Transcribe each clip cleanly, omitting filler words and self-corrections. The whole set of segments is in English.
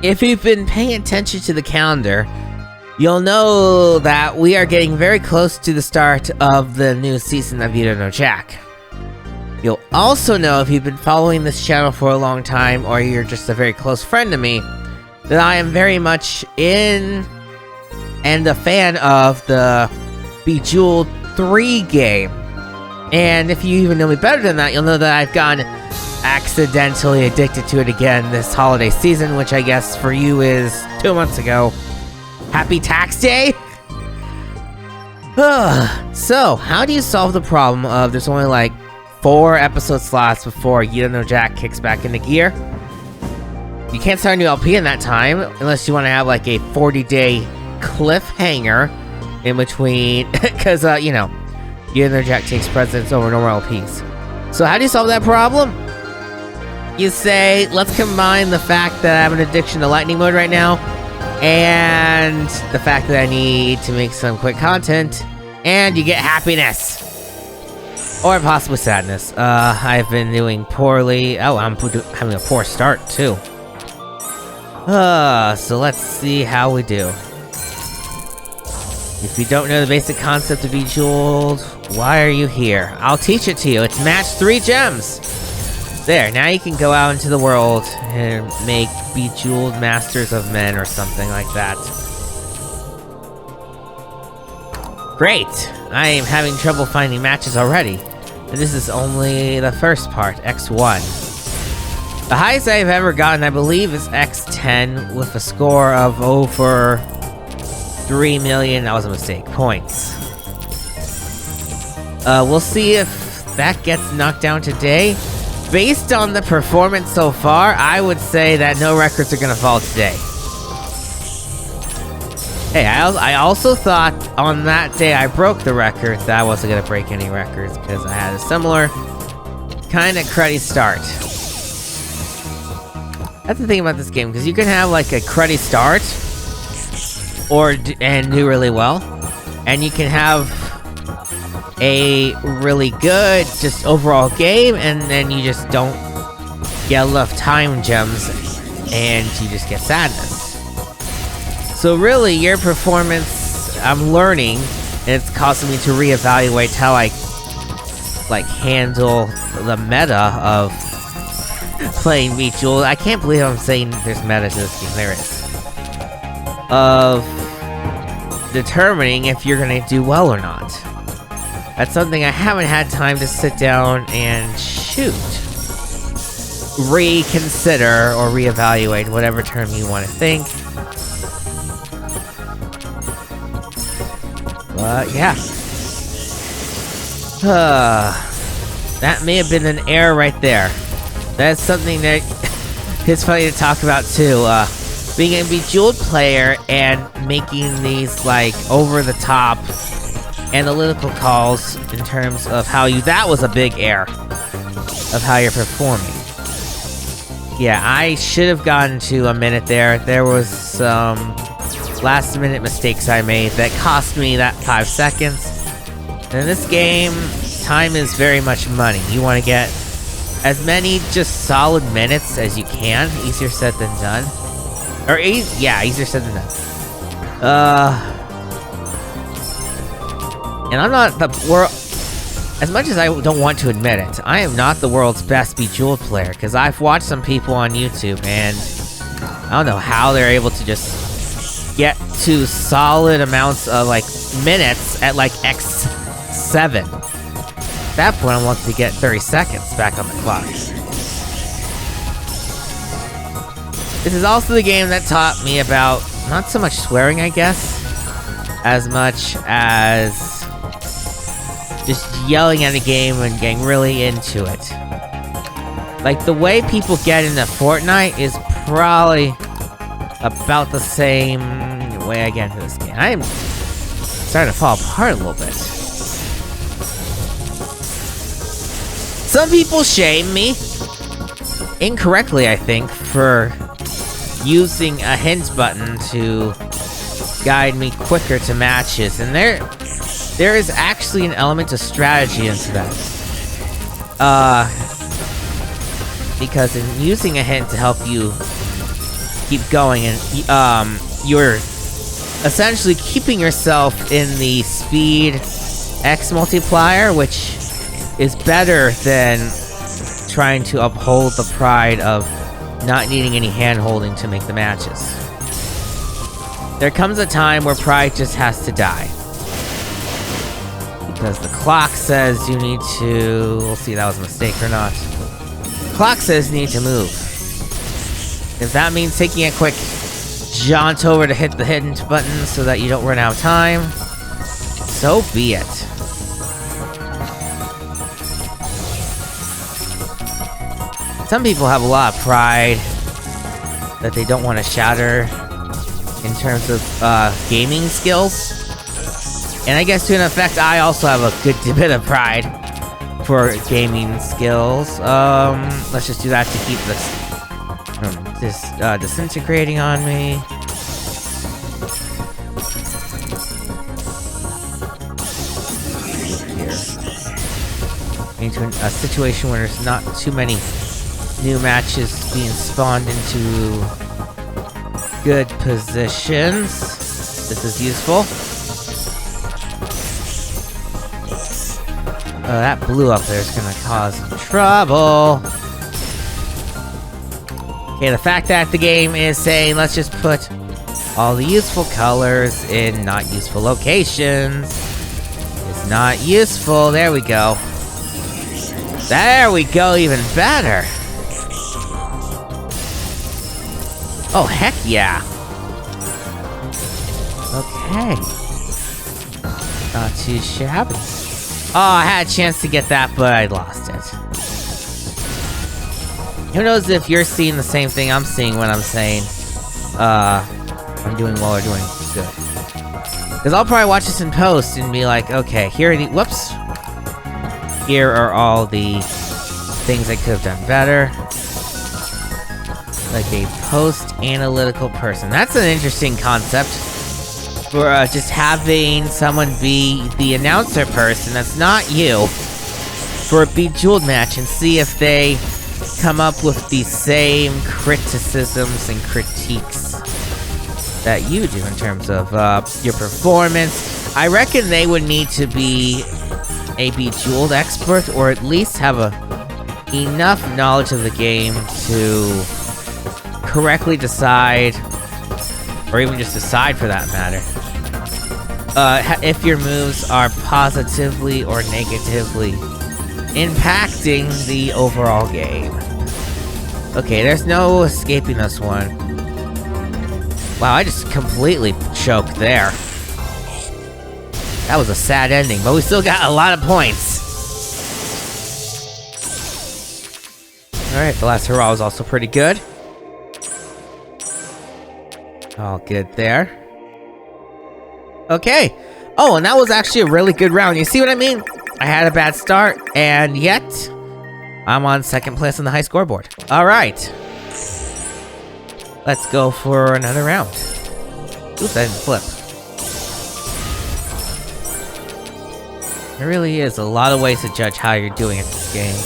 If you've been paying attention to the calendar, you'll know that we are getting very close to the start of the new season of You Don't Know Jack. You'll also know, if you've been following this channel for a long time, or you're just a very close friend to me, that I am very much in and a fan of the Bejeweled 3 game. And if you even know me better than that, you'll know that I've gotten accidentally addicted to it again this holiday season, which I guess for you is 2 months ago. Happy tax day! So, how do you solve the problem of there's only like 4 episode slots before You Don't Know Jack kicks back into gear? You can't start a new LP in that time, unless you want to have like a 40-day cliffhanger in between, because, you know, You Don't Know Jack takes precedence over normal LPs. So how do you solve that problem? You say, let's combine the fact that I have an addiction to lightning mode right now, and the fact that I need to make some quick content, and you get happiness. Or possibly sadness. I've been doing poorly. Oh, I'm having a poor start, too. So let's see how we do. If you don't know the basic concept of Bejeweled, why are you here? I'll teach it to you. It's match 3 gems. There, now you can go out into the world and make Bejeweled Masters of Men or something like that. Great! I am having trouble finding matches already. And this is only the first part, X1. The highest I've ever gotten, I believe, is X10 with a score of over 3 million, that was a mistake, points. We'll see if that gets knocked down today. Based on the performance so far, I would say that no records are gonna fall today. Hey, I also thought on that day I broke the record that I wasn't gonna break any records, because I had a similar kind of cruddy start. That's the thing about this game, because you can have like a cruddy start, and do really well, and you can have a really good just overall game, and then you just don't get enough time gems and you just get sadness. So really, your performance, I'm learning, and it's causing me to reevaluate how I like handle the meta of playing Bejeweled. I can't believe I'm saying there's meta to this game. There is. Of determining if you're gonna do well or not. That's something I haven't had time to sit down and reconsider or reevaluate, whatever term you want to think. But yeah. That may have been an error right there. That's something that is funny to talk about too. Being a Bejeweled player and making these like over-the-top analytical calls in terms of how that was a big error of how you're performing. Yeah, I should have gotten to a minute there. There was some last-minute mistakes I made that cost me that 5 seconds. And in this game, time is very much money. You want to get as many just solid minutes as you can. Easier said than done. Or, yeah, easier said than done. And I'm not the world... As much as I don't want to admit it, I am not the world's best Bejeweled player, because I've watched some people on YouTube, and I don't know how they're able to just get to solid amounts of, like, minutes at, like, X7. At that point, I want to get 30 seconds back on the clock. This is also the game that taught me about, not so much swearing, I guess, as much as just yelling at a game and getting really into it. Like, the way people get into Fortnite is probably about the same way I get into this game. I am starting to fall apart a little bit. Some people shame me, incorrectly I think, for using a hint button to guide me quicker to matches, and there is actually an element of strategy into that. Because in using a hint to help you keep going, and you're essentially keeping yourself in the speed X multiplier, which is better than trying to uphold the pride of not needing any hand-holding to make the matches. There comes a time where pride just has to die. Because the clock says you need to... We'll see if that was a mistake or not. The clock says you need to move. If that means taking a quick jaunt over to hit the hidden button so that you don't run out of time, so be it. Some people have a lot of pride that they don't want to shatter in terms of gaming skills. And I guess to an effect, I also have a good bit of pride for gaming skills. Let's just do that to keep this disintegrating on me. Here. Into a situation where there's not too many new matches being spawned into good positions. This is useful. That blue up there is gonna cause trouble. Okay, the fact that the game is saying let's just put all the useful colors in not useful locations is not useful. There we go. There we go, even better. Oh, heck yeah. Okay. Not too shabby. Oh, I had a chance to get that, but I lost it. Who knows if you're seeing the same thing I'm seeing when I'm saying, I'm doing well or doing good. Because I'll probably watch this in post and be like, okay, here are the, whoops. Here are all the things I could have done better. Like a post-analytical person. That's an interesting concept. For just having someone be the announcer person that's not you for a Bejeweled match and see if they come up with the same criticisms and critiques that you do in terms of your performance. I reckon they would need to be a Bejeweled expert, or at least have enough knowledge of the game to correctly decide, or even just decide for that matter, if your moves are positively or negatively impacting the overall game. Okay, there's no escaping this one. Wow, I just completely choked there. That was a sad ending, but we still got a lot of points. Alright, the last hurrah was also pretty good. All good there. Okay. Oh, and that was actually a really good round. You see what I mean? I had a bad start, and yet I'm on second place on the high scoreboard. All right. Let's go for another round. Oops, I didn't flip. There really is a lot of ways to judge how you're doing at this game.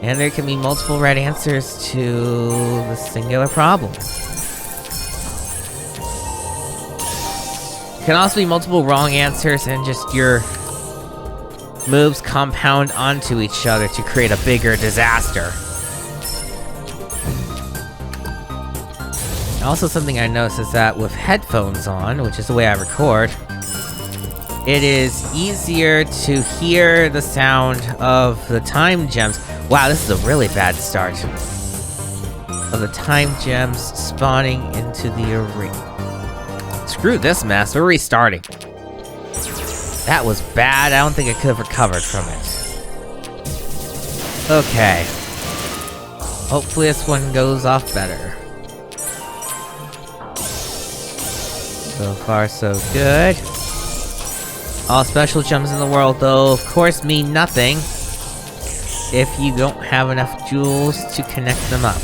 And there can be multiple right answers to the singular problem. Can also be multiple wrong answers and just your moves compound onto each other to create a bigger disaster. Also, something I noticed is that with headphones on, which is the way I record, it is easier to hear the sound of the time gems. Wow, this is a really bad start. Of the time gems spawning into the arena. Screw this mess, we're restarting. That was bad, I don't think I could have recovered from it. Okay. Hopefully this one goes off better. So far, so good. All special gems in the world, though, of course, mean nothing if you don't have enough jewels to connect them up.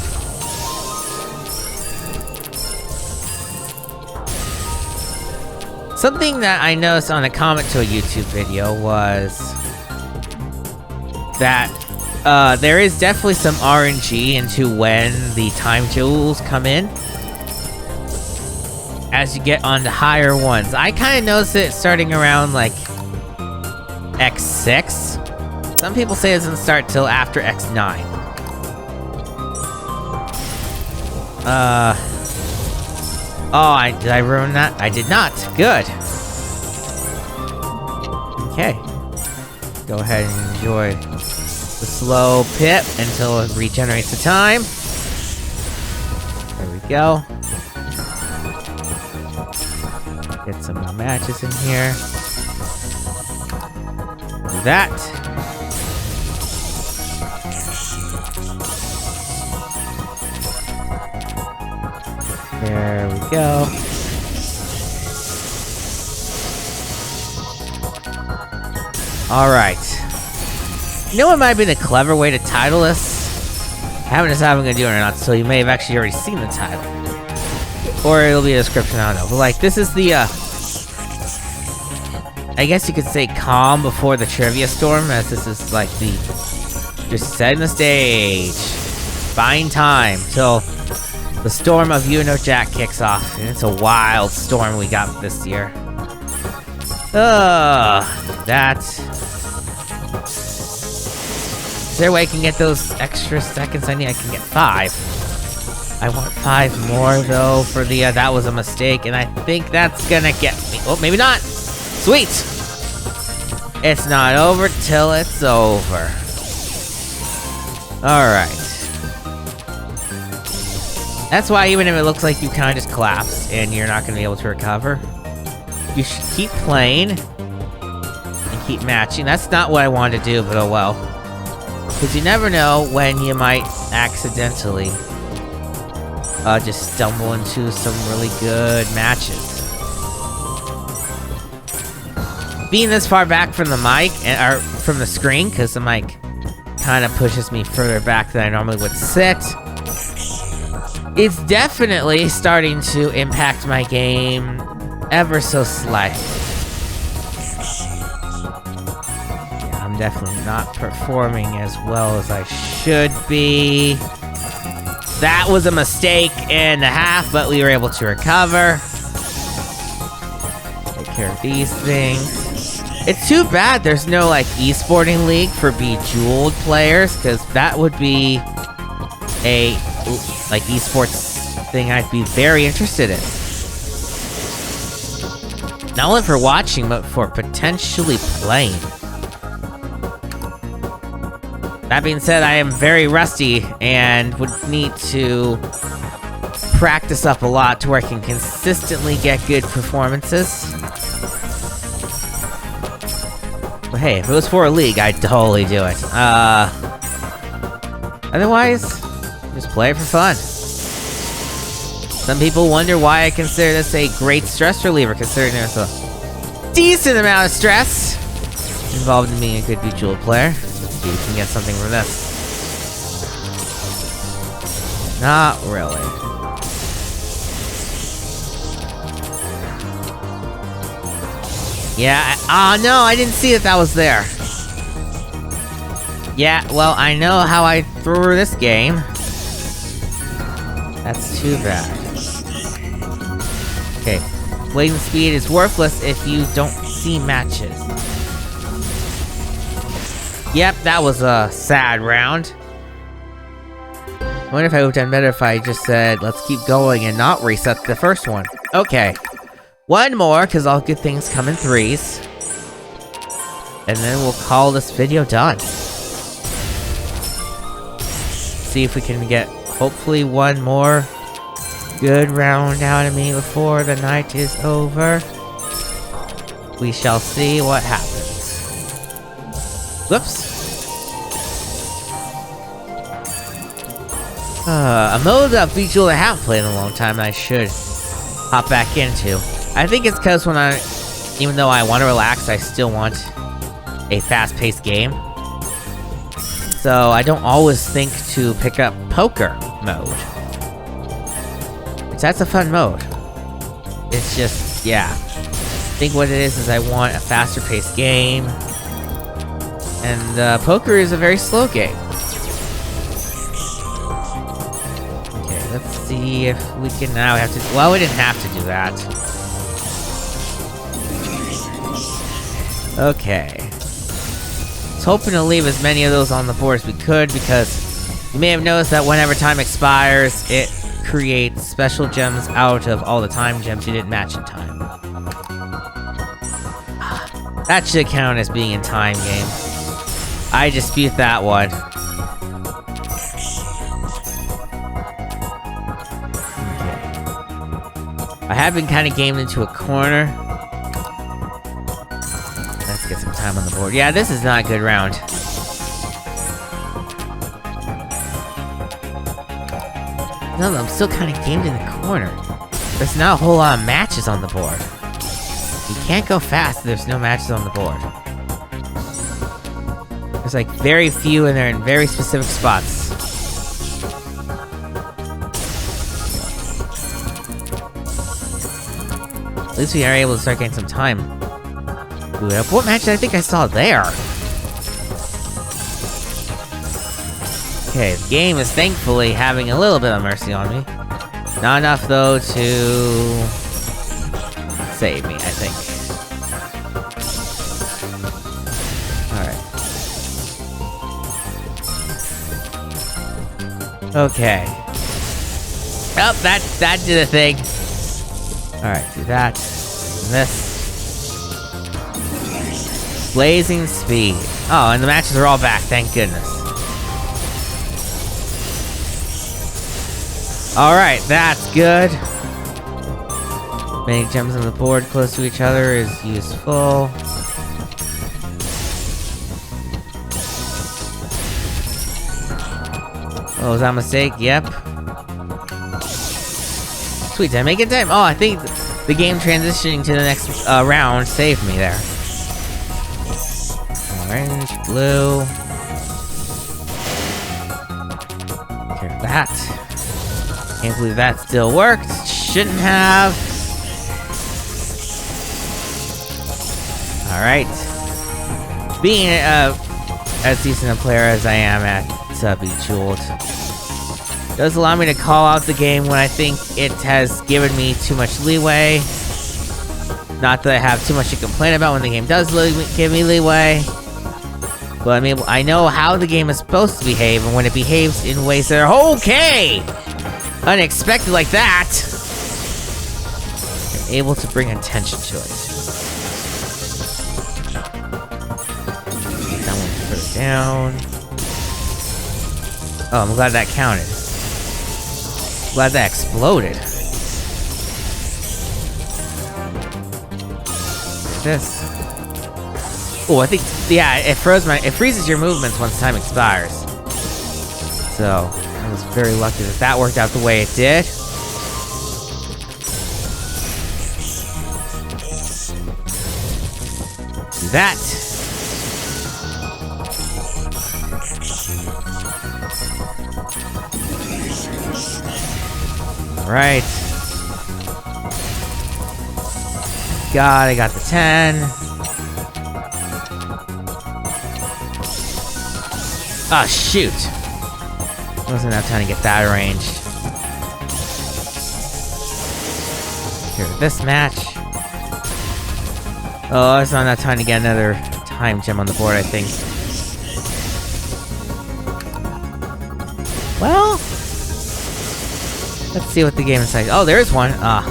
Something that I noticed on a comment to a YouTube video was that there is definitely some RNG into when the time jewels come in. As you get on the higher ones. I kind of noticed it starting around, like, X6. Some people say it doesn't start till after X9. Oh, did I ruin that? I did not. Good. Okay. Go ahead and enjoy the slow pit until it regenerates the time. There we go. Get some more matches in here. Do that. There we go. Alright. You know what might have been a clever way to title this? I haven't decided if I'm going to do it or not, so you may have actually already seen the title. Or it'll be a description, I don't know. But like, this is the, I guess you could say calm before the trivia storm, as this is like the, just setting the stage. Buying time till the storm of You Know Jack kicks off. And it's a wild storm we got this year. That. Is there a way I can get those extra seconds I need? I can get 5. I want 5 more though for the, that was a mistake, and I think that's gonna get me. Oh, maybe not. Sweet. It's not over till it's over. Alright. That's why even if it looks like you kind of just collapse and you're not gonna be able to recover, you should keep playing and keep matching. That's not what I wanted to do, but oh well. Because you never know when you might accidentally just stumble into some really good matches. Being this far back from the mic, or from the screen, because the mic kind of pushes me further back than I normally would sit, it's definitely starting to impact my game ever so slightly. Yeah, I'm definitely not performing as well as I should be. That was a mistake and a half, but we were able to recover. Take care of these things. It's too bad there's no, like, esporting league for Bejeweled players, because that would be a, like, esports thing I'd be very interested in. Not only for watching, but for potentially playing. That being said, I am very rusty and would need to practice up a lot to where I can consistently get good performances. But hey, if it was for a league, I'd totally do it. Otherwise, just play it for fun. Some people wonder why I consider this a great stress reliever, considering there's a decent amount of stress involved in being a good Bejeweled player. You can get something from this. Not really. Yeah, no, I didn't see that was there. Yeah, well, I know how I threw this game. That's too bad. Okay, waiting speed is worthless if you don't see matches. Yep, that was a sad round. I wonder if I would have done better if I just said, let's keep going and not reset the first one. Okay. One more, because all good things come in threes. And then we'll call this video done. See if we can get, hopefully, one more good round out of me before the night is over. We shall see what happens. Whoops. A mode of Bejeweled I haven't played in a long time and I should hop back into. I think it's because when even though I want to relax, I still want a fast-paced game. So I don't always think to pick up poker mode. That's a fun mode. It's just, yeah. I think what it is I want a faster-paced game. And poker is a very slow game. see if we can now have to. Well, we didn't have to do that. Okay. I was hoping to leave as many of those on the board as we could because you may have noticed that whenever time expires, it creates special gems out of all the time gems you didn't match in time. That should count as being in time game. I dispute that one. I have been kind of gamed into a corner. Let's get some time on the board. Yeah, this is not a good round. No, I'm still kind of gamed in the corner. There's not a whole lot of matches on the board. You can't go fast if there's no matches on the board. There's like very few and they're in very specific spots. At least we are able to start getting some time. Ooh, what match did I think I saw there? Okay, the game is thankfully having a little bit of mercy on me. Not enough, though, to save me, I think. Alright. Okay. Oh, that did a thing. Alright, do that. And this. Blazing speed. Oh, and the matches are all back, thank goodness. Alright, that's good. Many gems on the board close to each other is useful. Oh, was that a mistake? Yep. Sweet, did I make it time? Oh, I think the game transitioning to the next round saved me there. Orange, blue. Take care of that. Can't believe that still worked. Shouldn't have. Alright. Being as decent a player as I am at Bejeweled does allow me to call out the game when I think it has given me too much leeway. Not that I have too much to complain about when the game does give me leeway. But I mean, I know how the game is supposed to behave, and when it behaves in ways that are okay, unexpected like that, I'm able to bring attention to it. That one further down. Oh, I'm glad that counted. Glad that exploded. This. Oh, I think, yeah, it freezes your movements once time expires. So, I was very lucky that that worked out the way it did. Do that. Alright. God, I got the 10. Ah, shoot. Wasn't enough time to get that arranged. Here, this match. Oh, it's not enough time to get another time gem on the board, I think. Well, let's see what the game is like. Oh, there is one. Ah,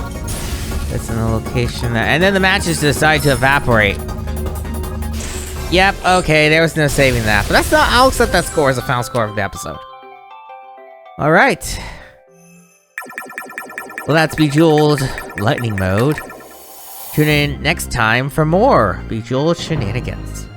it's in the location that, and then the matches decide to evaporate. Yep, okay, there was no saving that. But that's not, I'll accept that score as a final score of the episode. Alright. Well, that's Bejeweled Lightning Mode. Tune in next time for more Bejeweled shenanigans.